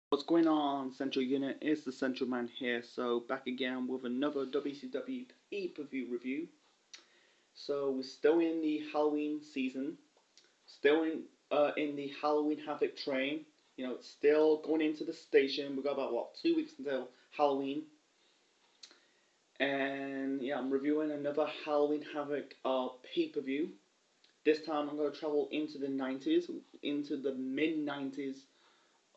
What's going on, Central Unit? It's the Central Man here. So back again with another WCW pay-per-view review. So we're still in the Halloween season, still in the Halloween Havoc train. It's still going into the station. We got about 2 weeks until Halloween, and yeah, I'm reviewing another Halloween Havoc pay-per-view. This time I'm gonna travel into the 90s, into the mid 90s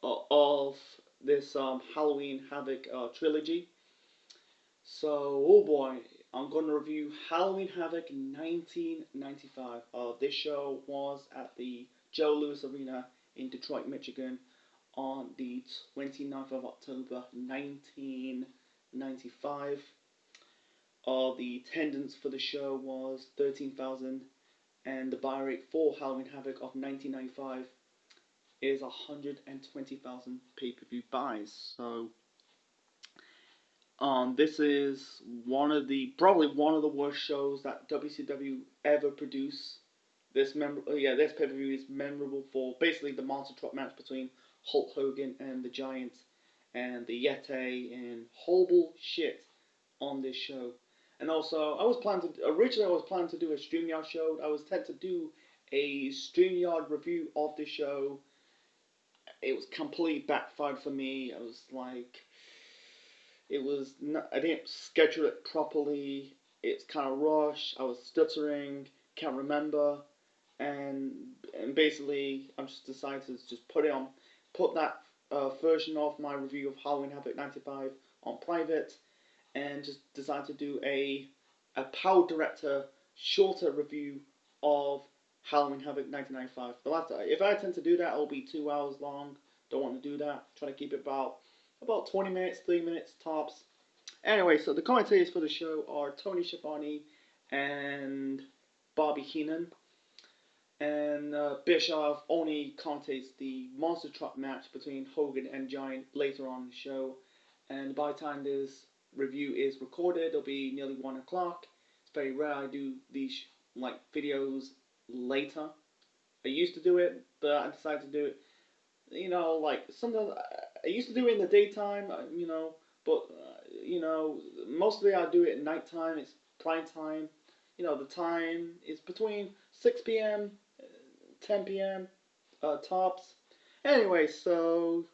of this Halloween Havoc trilogy. So, oh boy, I'm going to review Halloween Havoc 1995. This show was at the Joe Louis Arena in Detroit, Michigan on the 29th of October 1995. The attendance for the show was 13,000, and the buy rate for Halloween Havoc of 1995 is 120,000 pay-per-view buys. So this is probably one of the worst shows that WCW ever produced. This pay-per-view is memorable for basically the monster truck match between Hulk Hogan and the Giant, and the Yeti and horrible shit on this show. And also, originally I was planning to do a StreamYard show. I was set to do a StreamYard review of the show. It was completely backfired for me. I didn't schedule it properly. It's kind of rushed. I was stuttering, can't remember, and basically I just decided to just put that version of my review of Halloween Havoc '95 on private, and just decided to do a Power Director shorter review of Halloween Havoc 1995. If I tend to do that, it'll be 2 hours long. Don't want to do that. Try to keep it about 20 minutes, 3 minutes tops. Anyway, so the commentators for the show are Tony Schiavone and Bobby Heenan. And Bischoff only commentates the monster truck match between Hogan and Giant later on in the show. And by the time this review is recorded, it'll be nearly 1 o'clock. It's very rare I do these videos later. I used to do it, but I decided to do it. Sometimes I used to do it in the daytime. But mostly I do it at nighttime. It's prime time. The time is between 6 p.m., 10 p.m. Tops. Anyway, so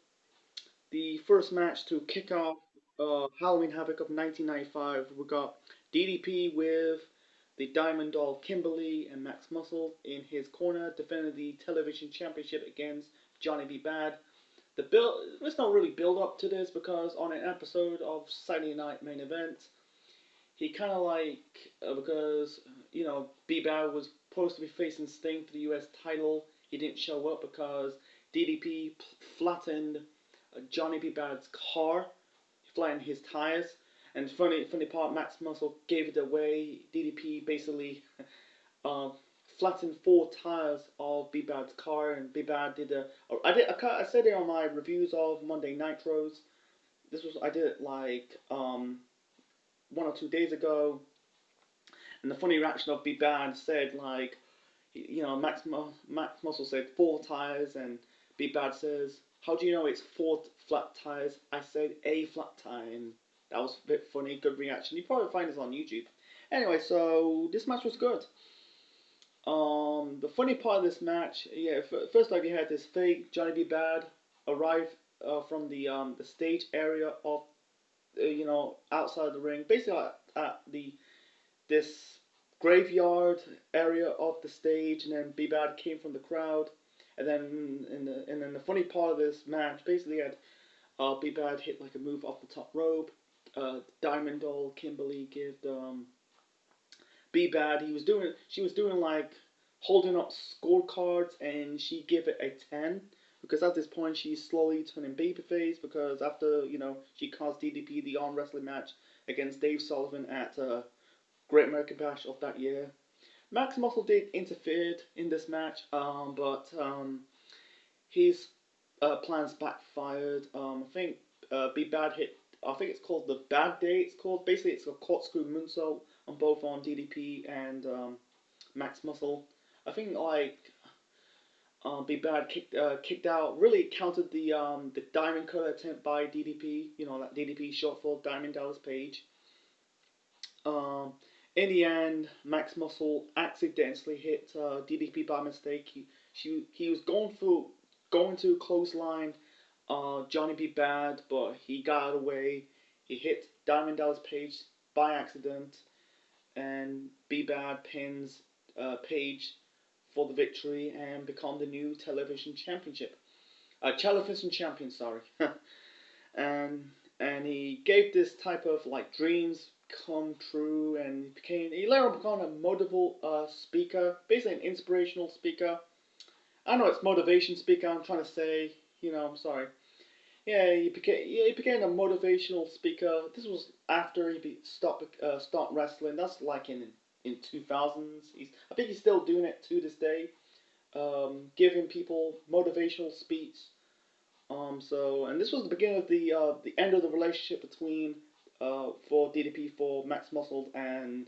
the first match to kick off Halloween Havoc of 1995, we got DDP with the Diamond Doll Kimberly and Max Muscle in his corner, defending the television championship against Johnny B. Bad. There's not really build up to this because on an episode of Saturday Night Main Event, he kind of because B. Bad was supposed to be facing Sting for the U.S. title. He didn't show up because DDP flattened Johnny B. Bad's car, flattened his tires. And funny part, Max Muscle gave it away. DDP basically uh, flattened 4 tires of B Bad's car, and B Bad I said it on my reviews of Monday Nitros. I did it 1 or 2 days ago, and the funny reaction of B Bad said Max Muscle said 4 tires, and B Bad says, "How do you know it's 4 flat tires?" I said a flat tire, and that was a bit funny, good reaction. You probably find this on YouTube. Anyway, so this match was good. The funny part of this match, first off, you had this fake Johnny B. Bad arrive from the stage area of outside the ring, basically at this graveyard area of the stage, and then B. Bad came from the crowd, and then the funny part of this match basically had B. Bad hit a move off the top rope. Diamond Doll Kimberly gave B Bad. She was doing holding up scorecards, and she gave it a 10 because at this point she's slowly turning babyface because after she caused DDP the arm wrestling match against Dave Sullivan at Great American Bash of that year. Max Muscle did interfered in this match, but his plans backfired. I think B Bad hit. I think it's called the Bad Day. It's called basically it's a corkscrew moonsault on both DDP and Max Muscle. I think Be Bad kicked out. Really countered the Diamond Cutter attempt by DDP. You know that DDP short for Diamond Dallas Page. Um, in the end, Max Muscle accidentally hit DDP by mistake. He was going to clothesline Johnny B. Bad, but he got away. He hit Diamond Dallas Page by accident, and B. Bad pins Page for the victory and become the new television championship. Television champion, sorry. and and he gave this type of like dreams come true, and he later became a motivational speaker, basically an inspirational speaker. I know it's motivation speaker. I'm trying to say, I'm sorry. Yeah, he became a motivational speaker. This was after he stopped wrestling. That's like in 2000s. I think he's still doing it to this day, giving people motivational speech. And this was the beginning of the end of the relationship between for DDP for Max Muscle and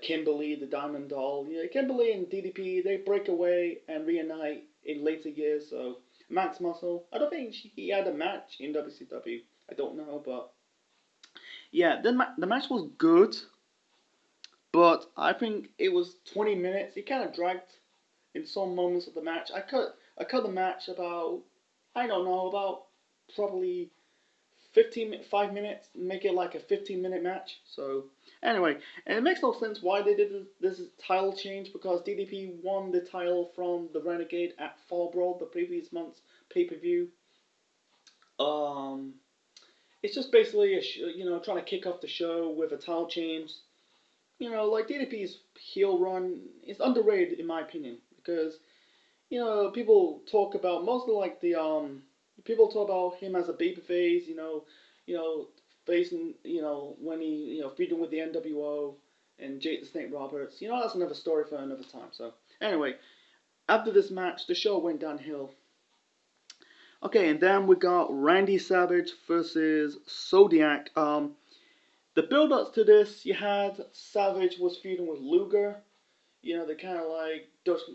Kimberly the Diamond Doll. Yeah, Kimberly and DDP, they break away and reunite in later years. So Max Muscle, I don't think he had a match in WCW. I don't know, but yeah, the match was good, but I think it was 20 minutes. It kind of dragged in some moments of the match. I cut the match about, I don't know, about probably 5 minutes, make it like a 15-minute match. So anyway, and it makes no sense why they did this title change, because DDP won the title from the Renegade at Fall Brawl, the previous month's pay-per-view. Um, it's just basically trying to kick off the show with a title change. Like DDP's heel run is underrated in my opinion, because people talk about mostly like people talk about him as a babyface, you know, facing, when he, feuding with the NWO and Jake the Snake Roberts. That's another story for another time. So anyway, after this match, the show went downhill. Okay, and then we got Randy Savage versus Zodiac. The build-ups to this, you had Savage was feuding with Luger. They kind of like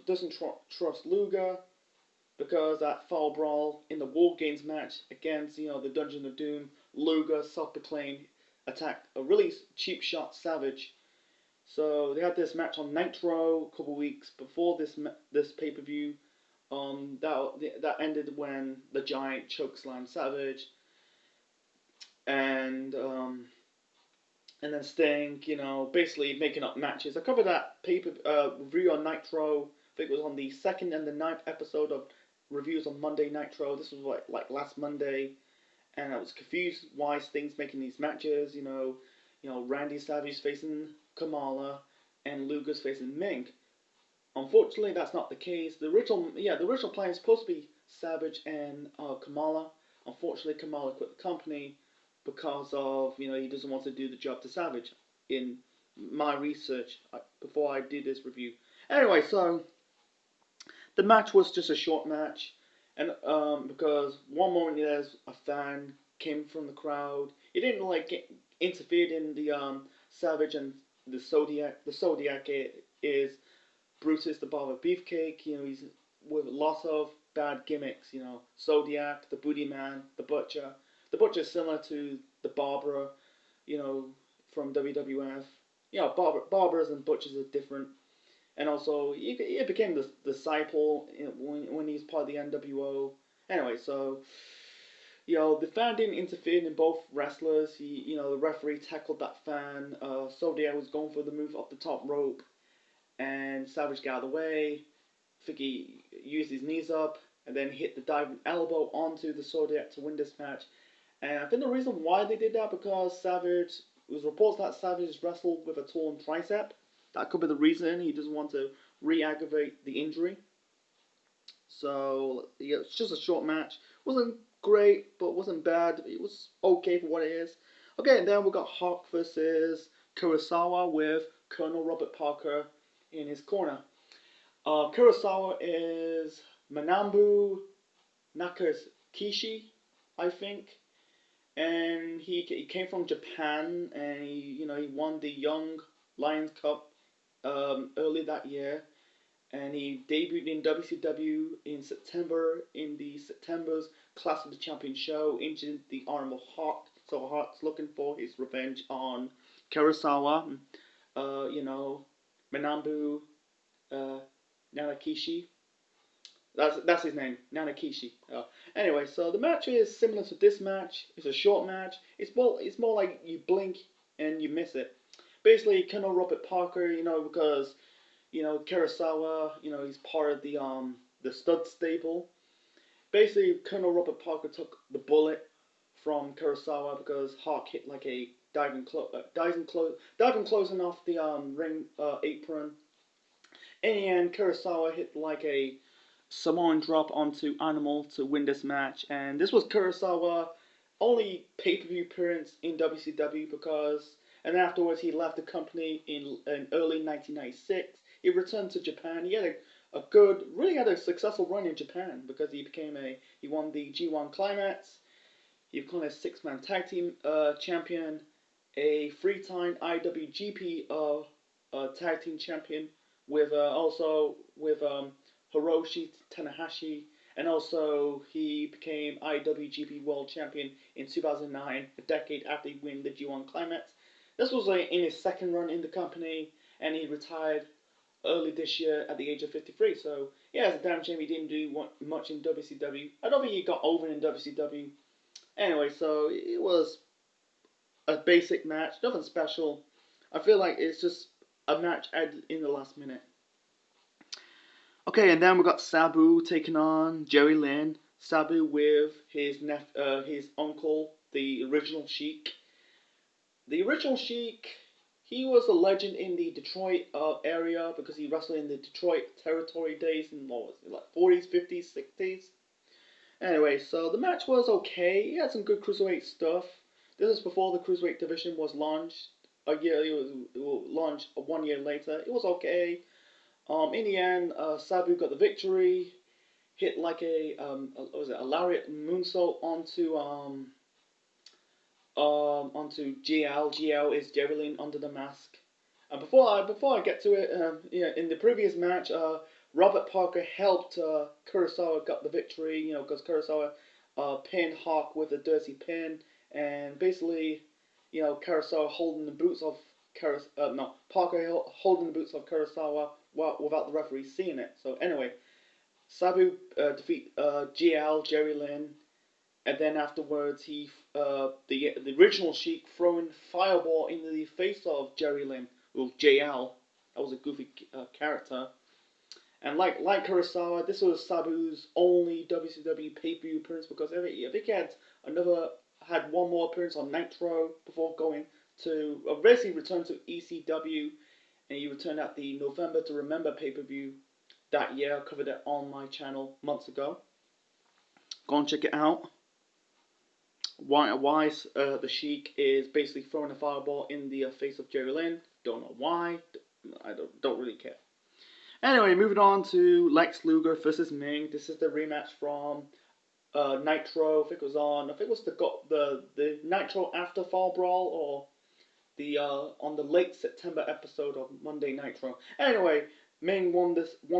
doesn't trust Luger, because that Fall Brawl in the War Games match against, the Dungeon of Doom, Luger, self-proclaimed, attacked a really cheap shot Savage. So they had this match on Nitro a couple weeks before this pay-per-view. That ended when the Giant chokeslammed Savage, and and then Sting, basically making up matches. I covered that review on Nitro. I think it was on the second and the ninth episode of reviews on Monday Nitro. This was like last Monday, and I was confused why Sting's making these matches. Randy Savage facing Kamala, and Luger's facing Ming. Unfortunately, that's not the case. The original plan is supposed to be Savage and Kamala. Unfortunately, Kamala quit the company because of he doesn't want to do the job to Savage. In my research before I did this review. Anyway, so the match was just a short match, and because one moment there's a fan came from the crowd. He didn't get interfered in the Savage and the Zodiac. The Zodiac is Brutus the Barber Beefcake. He's with lots of bad gimmicks. Zodiac, the Booty Man, the Butcher. The Butcher is similar to the Barber, from WWF. Barbers and Butchers are different. And also, he became the disciple when he was part of the NWO. Anyway, so, the fan didn't interfere in both wrestlers. The referee tackled that fan. Zodiac was going for the move off the top rope, and Savage got out of the way. I think he used his knees up, and then hit the diving elbow onto the Zodiac to win this match. And I think the reason why they did that, because it was reports that Savage wrestled with a torn tricep. That could be the reason. He doesn't want to re-aggravate the injury. So, yeah, it's just a short match. Wasn't great, but wasn't bad. It was okay for what it is. Okay, and then we got Hawk versus Kurosawa with Colonel Robert Parker in his corner. Kurosawa is Manambu Nakakishi, I think. And he came from Japan, and he won the Young Lions Cup early that year, and he debuted in WCW in September in the September's Clash of the Champions show, injured the arm of Hart. So Hart's looking for his revenge on Kurosawa, Manabu Nanakishi. That's his name, Nanakishi. Anyway, so the match is similar to this match. It's a short match. It's more like you blink and you miss it. Basically, Colonel Robert Parker, because Kurosawa, he's part of the stud stable. Basically, Colonel Robert Parker took the bullet from Kurosawa because Hawk hit like a diving closing off the ring apron. In the end, Kurosawa hit like a Samoan drop onto Animal to win this match, and this was Kurosawa only pay-per-view appearance in WCW and afterwards he left the company in early 1996. He returned to Japan. He had really had a successful run in Japan because he won the G1 Climax. He became a 6-man tag team champion, a 3-time IWGP tag team champion also with Hiroshi Tanahashi, and also he became IWGP World Champion in 2009, a decade after he won the G1 Climax. This was in his second run in the company, and he retired early this year at the age of 53. So yeah, it's a damn shame he didn't do much in WCW. I don't think he got over in WCW. Anyway, so it was a basic match, nothing special. I feel like it's just a match added in the last minute. Okay, and then we got Sabu taking on Jerry Lynn. Sabu with his uncle, the original Sheik. The original Sheik, he was a legend in the Detroit area because he wrestled in the Detroit territory days in like 40s, 50s, 60s. Anyway, so the match was okay. He had some good cruiserweight stuff. This is before the cruiserweight division was launched. It was launched 1 year later. It was okay. In the end, Sabu got the victory. Hit like a lariat moonsault onto GL. GL is Jerry Lynn under the mask. And before I get to it, in the previous match, Robert Parker helped Kurosawa got the victory. Because Kurosawa pinned Hawk with a dirty pin, and basically, Kurosawa holding the boots of Parker holding the boots of Kurosawa without the referee seeing it. So anyway, Sabu defeat GL Jerry Lynn, and then afterwards the original Sheik throwing fireball into the face of Jerry Lynn. Well, JL, that was a goofy character. And like Kurosawa, this was Sabu's only WCW pay-per-view appearance because I think he had one more appearance on Nitro before going to basically return to ECW, and he returned at the November to Remember pay-per-view that year. I covered it on my channel months ago. Go and check it out. Why the Sheik is basically throwing a fireball in the face of Jerry Lynn. Don't know why. I don't really care. Anyway, moving on to Lex Luger versus Ming. This is the rematch from Nitro. I think it was the Nitro After Fall Brawl or the on the late September episode of Monday Nitro. Anyway, Ming won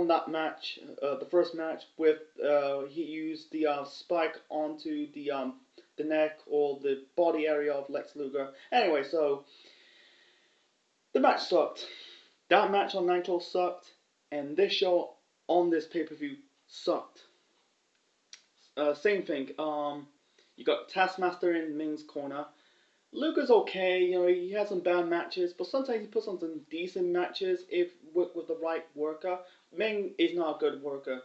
that match, the first match with he used the spike onto the neck or the body area of Lex Luger. Anyway, so the match sucked. That match on Nitro sucked, and this show on this pay-per-view sucked. Same thing. You got Taskmaster in Ming's corner. Luger's okay, he has some bad matches, but sometimes he puts on some decent matches if with the right worker. Ming is not a good worker.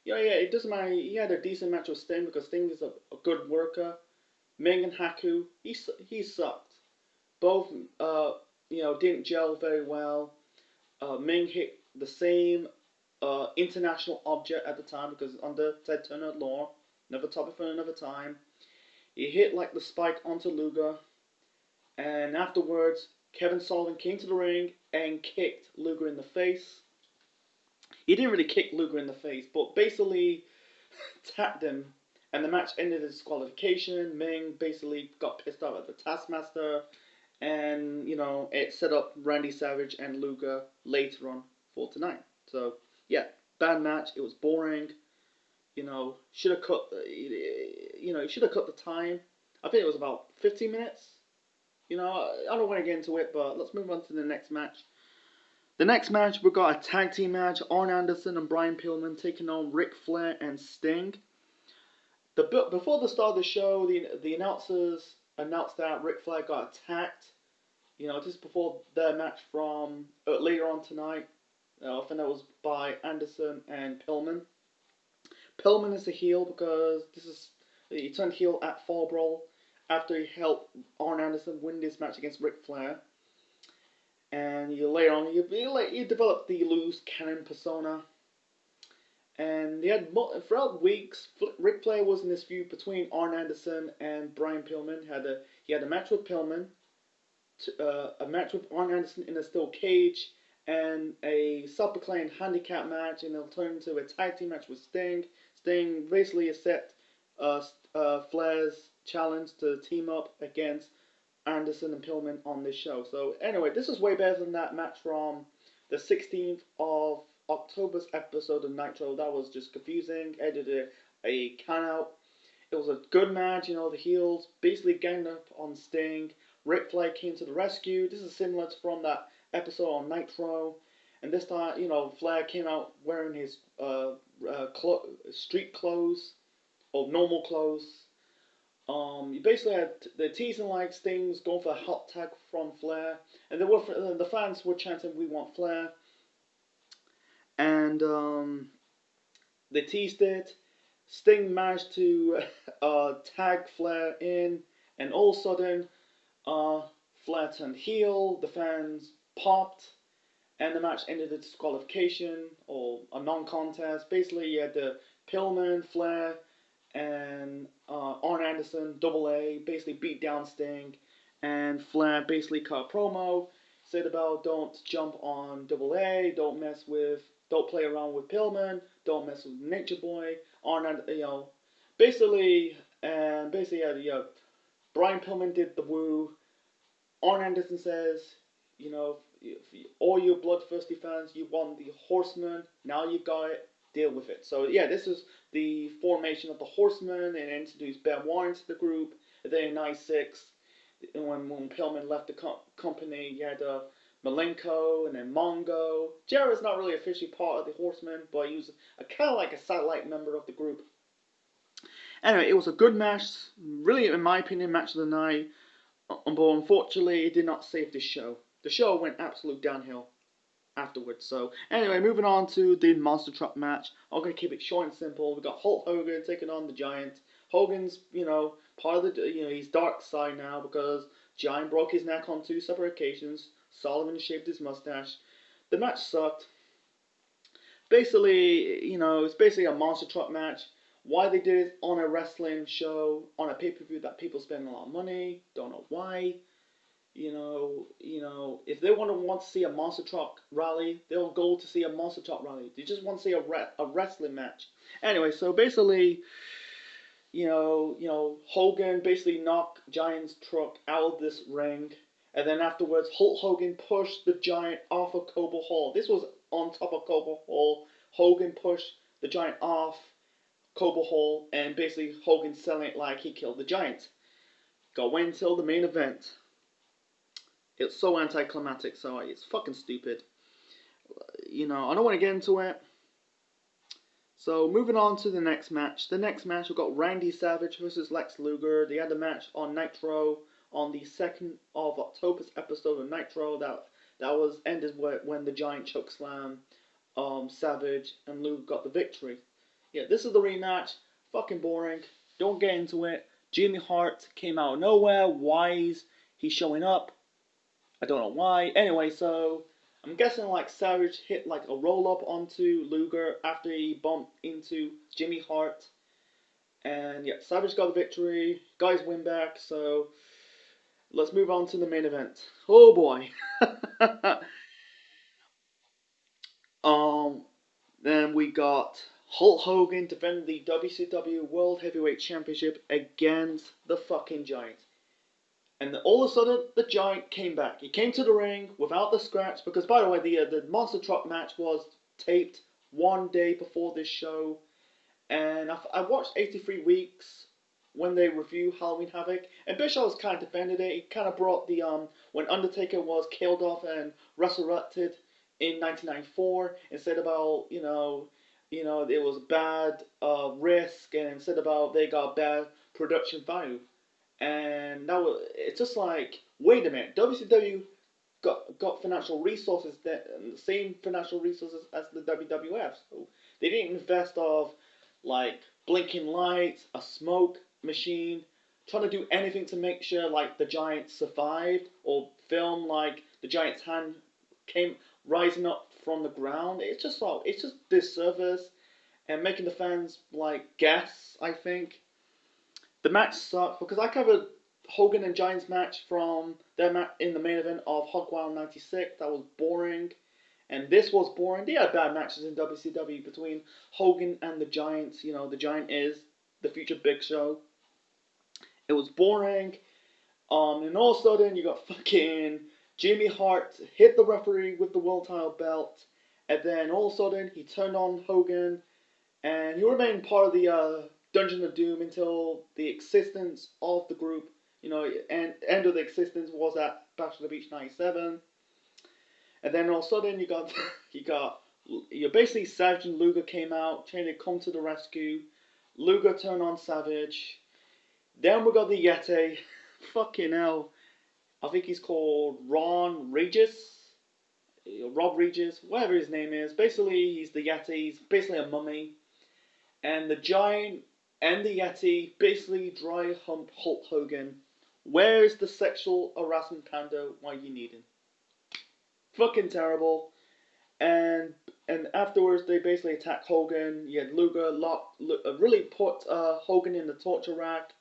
It doesn't matter. He had a decent match with Sting because Sting is a good worker. Ming and Haku, he sucked. Both didn't gel very well. Ming hit the same international object at the time because under Ted Turner law, another topic for another time. He hit like the spike onto Luger, and afterwards Kevin Sullivan came to the ring and kicked Luger in the face. He didn't really kick Luger in the face, but basically tapped him, and the match ended in disqualification. Ming basically got pissed off at the Taskmaster, and it set up Randy Savage and Luger later on for tonight. So Yeah, bad match. It was boring. Should have cut. Should have cut the time. I think it was about 15 minutes. I don't want to get into it, but let's move on to the next match. The next match, we got a tag team match. Arn Anderson and Brian Pillman taking on Ric Flair and Sting. Before the start of the show, the announcers announced that Ric Flair got attacked. Just before their match from later on tonight. I think that was by Anderson and Pillman. Pillman is a heel because he turned heel at Fall Brawl after he helped Arn Anderson win this match against Ric Flair. And later on, you develop the loose cannon persona. And they had throughout weeks, Ric Flair was in this feud between Arn Anderson and Brian Pillman. He had a match with Pillman, a match with Arn Anderson in a steel cage, and a self-proclaimed handicap match, and it'll turn into a tag team match with Sting. Sting basically accepted Flair's challenge to team up against Anderson and Pillman on this show. So anyway, this is way better than that match from the 16th of October's episode of Nitro. That was just confusing. Edited a count out. It was a good match. The heels basically ganged up on Sting. Ric Flair came to the rescue. This is similar to from that episode on Nitro. And this time, Flair came out wearing his street clothes or normal clothes. You basically had the teasing like Sting's going for a hot tag from Flair, and the fans were chanting, "We want Flair," and they teased it. Sting managed to tag Flair in, and all of a sudden, Flair turned heel. The fans popped, and the match ended in disqualification or a non-contest. Basically, you had the Pillman, Flair, and Arn Anderson, Double A, basically beat down Sting, and Flair basically cut a promo, said about don't jump on Double A, don't play around with Pillman, don't mess with Nature Boy, basically, Brian Pillman did the woo. Arn Anderson says, all you bloodthirsty fans, you want the Horseman, now you got it. Deal with it. So yeah, this is the formation of the Horsemen, and introduced Benoit into the group. And then in '96, when Pillman left the company, you had Malenko and then Mongo. Jarrett's not really officially part of the Horsemen, but he was kind of like a satellite member of the group. Anyway, it was a good match, really, in my opinion, match of the night. But unfortunately, it did not save the show. The show went absolute downhill afterwards. So anyway, moving on to the Monster Truck match. I'm gonna keep it short and simple. We got Hulk Hogan taking on the Giant. Hogan's, part of the, he's dark side now because Giant broke his neck on 2 separate occasions. Sullivan shaved his mustache. The match sucked. Basically, it's basically a Monster Truck match. Why they did it on a wrestling show, on a pay-per-view that people spend a lot of money, don't know why. If they want to see a monster truck rally, they'll go to see a monster truck rally. They just want to see a wrestling match. Anyway, so basically, Hogan basically knocked Giant's truck out of this ring, and then afterwards, Hulk Hogan pushed the Giant off of Cobo Hall. This was on top of Cobo Hall. Hogan pushed the Giant off Cobo Hall, and basically Hogan selling it like he killed the Giant. Got wait until the main event. It's so anticlimactic, so it's fucking stupid. I don't want to get into it. So, moving on to the next match. The next match, we've got Randy Savage versus Lex Luger. They had the match on Nitro on the 2nd of October's episode of Nitro. That was ended when the Giant chokeslam Savage and Luger got the victory. Yeah, this is the rematch. Fucking boring. Don't get into it. Jimmy Hart came out of nowhere. Why is he showing up? I don't know why. Anyway, so I'm guessing like Savage hit like a roll up onto Luger after he bumped into Jimmy Hart. And yeah, Savage got the victory. Guys win back. So let's move on to the main event. Oh boy. Then we got Hulk Hogan defending the WCW World Heavyweight Championship against the fucking Giant. And then all of a sudden, the Giant came back. He came to the ring without the scratch, because by the way, the Monster Truck match was taped one day before this show, and I watched 83 Weeks when they review Halloween Havoc, and Bischoff kind of defended it. He kind of brought the when Undertaker was killed off and resurrected in 1994, and said about it was bad risk, and said about they got bad production value, and that was it's just like wait a minute, WCW got financial resources that the same financial resources as the WWF. So they didn't invest of like blinking lights, a smoke machine, trying to do anything to make sure like the Giants survived or film like the Giants' hand came rising up from the ground. It's just disservice and making the fans like guess. I think the match sucked because I covered Hogan and Giants match from their match in the main event of Hog Wild '96. That was boring, and this was boring. They had bad matches in WCW between Hogan and the Giants. You know, the Giant is the future Big Show. It was boring. And all of a sudden you got fucking Jimmy Hart hit the referee with the world title belt, and then all of a sudden he turned on Hogan, and he remained part of the Dungeon of Doom until the existence of the group, and end of the existence was at Bash of the Beach '97, and then all of a sudden you basically Savage and Luger came out, trying to come to the rescue. Luger turned on Savage. Then we got the Yeti. Fucking hell. I think he's called Rob Regis, whatever his name is. Basically, he's the Yeti. He's basically a mummy. And the Giant and the Yeti basically dry hump Hulk Hogan. Where's the sexual harassment panda? Why you need him? Fucking terrible. And afterwards they basically attack Hogan. You had Luger really put Hogan in the torture rack,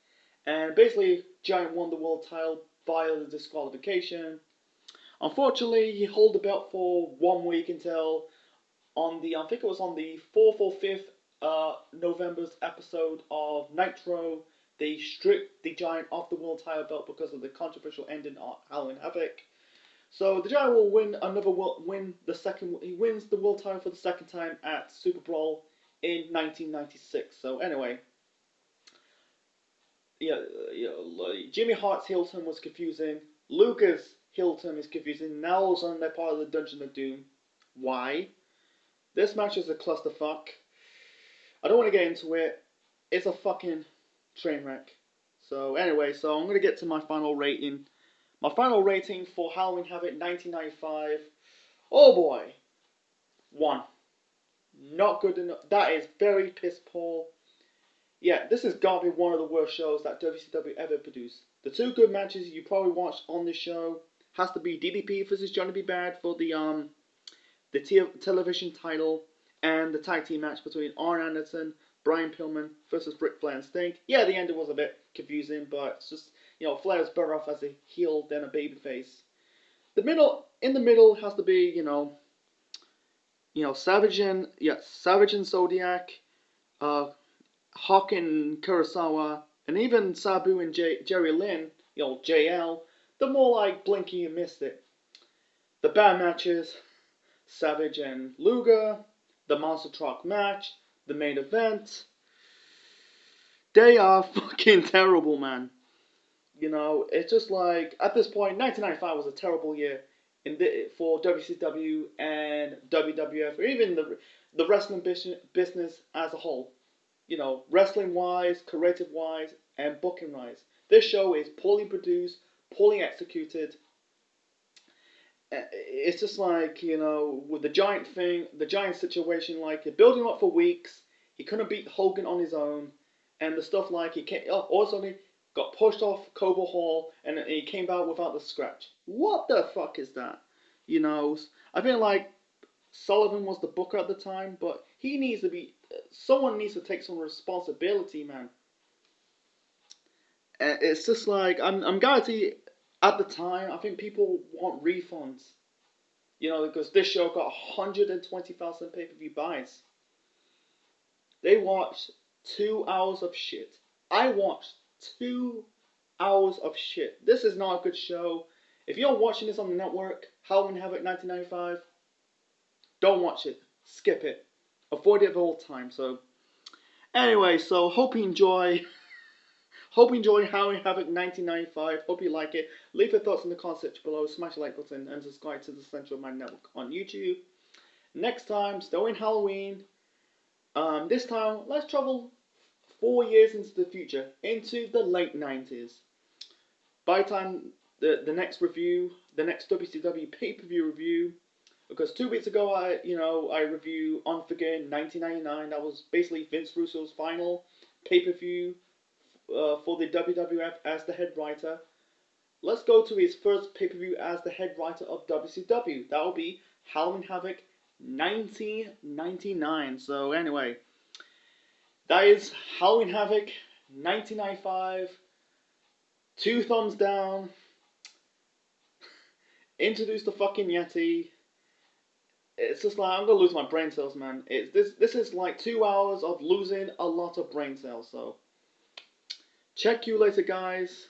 and basically Giant won the world title via the disqualification. Unfortunately, he held the belt for 1 week until I think it was on the 4th or 5th November's episode of Nitro. They stripped the Giant off the world title belt because of the controversial ending of Halloween Havoc. So the Giant will win he wins the world title for the second time at Super Brawl in 1996. So anyway, Jimmy Hart's heel turn was confusing. Luger's heel turn is confusing. Now all of a sudden they're part of the Dungeon of Doom. Why? This match is a clusterfuck. I don't want to get into it. It's a fucking train wreck. So anyway, I'm gonna get to my final rating. My final rating for Halloween Havoc 1995. Oh boy, 1. Not good enough. That is very piss poor. Yeah, this has got to be one of the worst shows that WCW ever produced. The two good matches you probably watched on this show has to be DDP versus Johnny B. Bad for the television title, and the tag team match between Arn Anderson, Brian Pillman versus Ric Flair and Sting. Yeah, the ending was a bit confusing, but it's just, Flair's better off as a heel than a babyface. In the middle has to be, Savage and Zodiac, Hawk and Kurosawa, and even Sabu and Jerry Lynn, JL. They're more like Blinky and missed it. The bad matches, Savage and Luger, the Monster Truck match, the main event. They are fucking terrible, man. It's just like, at this point, 1995 was a terrible year for WCW and WWF, or even the wrestling business as a whole. Wrestling-wise, creative-wise, and booking-wise. This show is poorly produced, poorly executed. It's just like, with the Giant thing, the Giant situation, like, you're building up for weeks, he couldn't beat Hogan on his own, and the stuff like, also he got pushed off Cobo Hall, and he came out without the scratch. What the fuck is that? I feel like Sullivan was the booker at the time, but someone needs to take some responsibility, man. It's just like, I'm guaranteed, at the time, I think people want refunds. Because this show got 120,000 pay-per-view buys. They watched 2 hours of shit. I watched 2 hours of shit. This is not a good show. If you're watching this on the network, Halloween Havoc 1995, don't watch it. Skip it. a 40th of all time. So anyway, so hope you enjoy. Hope you enjoy Halloween Havoc 1995. Hope you like it. Leave your thoughts in the comment section below. Smash the like button and subscribe to the Central Man Network on YouTube. Next time, still in Halloween. This time, let's travel 4 years into the future, into the late 90s. By the time the next review, the next WCW pay-per-view review, because 2 weeks ago I reviewed Unforgiven 1999. That was basically Vince Russo's final pay-per-view for the WWF as the head writer. Let's go to his first pay-per-view as the head writer of WCW. That will be Halloween Havoc 1999. So anyway, that is Halloween Havoc 1995. 2 thumbs down. Introduce the fucking Yeti. It's just like, I'm gonna lose my brain cells, man. This is like 2 hours of losing a lot of brain cells. So check you later, guys.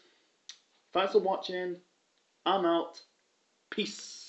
Thanks for watching. I'm out. Peace.